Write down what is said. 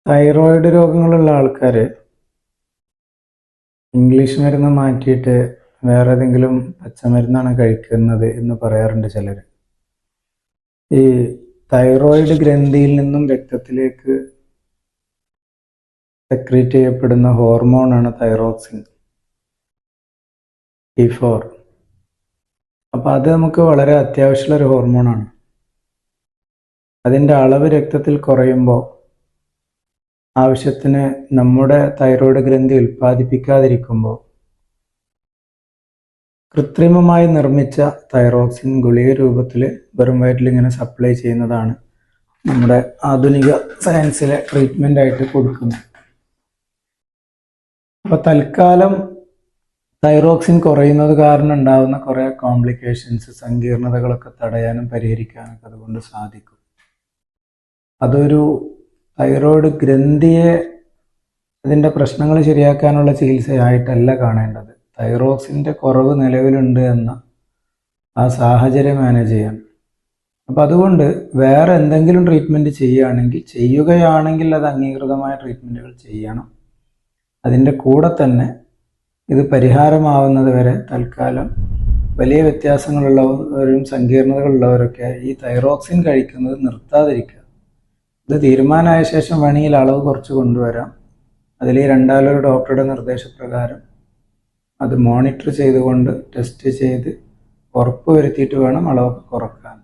Thyroid രോഗങ്ങളുള്ള ആൾക്കാർ English മരുന്ന് മാറ്റിയിട്ട് വേറെ ഏതെങ്കിലും പച്ചമരുന്നാണ് കഴിക്കുന്നത് എന്ന് പറയാറുണ്ട് ചിലർ. ഈ തൈറോയിഡ് ഗ്രന്ഥിയിൽ നിന്നും രക്തത്തിലേക്ക് സെക്രീറ്റ് ചെയ്യപ്പെടുന്ന ഹോർമോണാണ് തൈറോക്സിൻ T4. അപ്പോൾ അത് നമുക്ക് വളരെ അത്യാവശ്യമുള്ള ഒരു ഹോർമോണാണ്. അതിൻ്റെ അളവ് രക്തത്തിൽ കുറയുമ്പോൾ ആവശ്യത്തിന് നമ്മുടെ തൈറോയ്ഡ് ഗ്രന്ഥി ഉൽപ്പാദിപ്പിക്കാതിരിക്കുമ്പോൾ കൃത്രിമമായി നിർമ്മിച്ച തൈറോക്സിൻ ഗുളിക രൂപത്തിൽ വെറും വയറ്റിൽ ഇങ്ങനെ സപ്ലൈ ചെയ്യുന്നതാണ് നമ്മുടെ ആധുനിക സയൻസിലെ ട്രീറ്റ്മെൻ്റ് ആയിട്ട് കൊടുക്കുന്നത്. അപ്പോൾ തൽക്കാലം തൈറോക്സിൻ കുറയുന്നത് കാരണം ഉണ്ടാകുന്ന കുറേ കോംപ്ലിക്കേഷൻസ്, സങ്കീർണതകളൊക്കെ തടയാനും പരിഹരിക്കാനൊക്കെ അതുകൊണ്ട് സാധിക്കും. അതൊരു തൈറോയ്ഡ് ഗ്രന്ഥിയെ അതിൻ്റെ പ്രശ്നങ്ങൾ ശരിയാക്കാനുള്ള ചികിത്സയായിട്ടല്ല കാണേണ്ടത്. തൈറോക്സിൻ്റെ കുറവ് നിലവിലുണ്ട് എന്ന ആ സാഹചര്യം മാനേജ് ചെയ്യാൻ. അപ്പോൾ അതുകൊണ്ട് വേറെ എന്തെങ്കിലും ട്രീറ്റ്മെൻറ്റ് ചെയ്യുകയാണെങ്കിൽ അത് അംഗീകൃതമായ ട്രീറ്റ്മെൻറ്റുകൾ ചെയ്യണം. അതിൻ്റെ കൂടെ തന്നെ ഇത് പരിഹാരമാവുന്നത് വരെ തൽക്കാലം വലിയ വ്യത്യാസങ്ങളുള്ളവരും സങ്കീർണതകളുള്ളവരൊക്കെ ഈ തൈറോക്സിൻ കഴിക്കുന്നത് നിർത്താതിരിക്കുക. ഇത് തീരുമാനമായ ശേഷം വേണമെങ്കിൽ അളവ് കുറച്ച് കൊണ്ടുവരാം. അതിൽ രണ്ടാമതൊരു ഡോക്ടറുടെ നിർദ്ദേശപ്രകാരം അത് മോണിറ്റർ ചെയ്തുകൊണ്ട് ടെസ്റ്റ് ചെയ്ത് ഉറപ്പ് വരുത്തിയിട്ട് വേണം അളവൊക്കെ കുറക്കാൻ.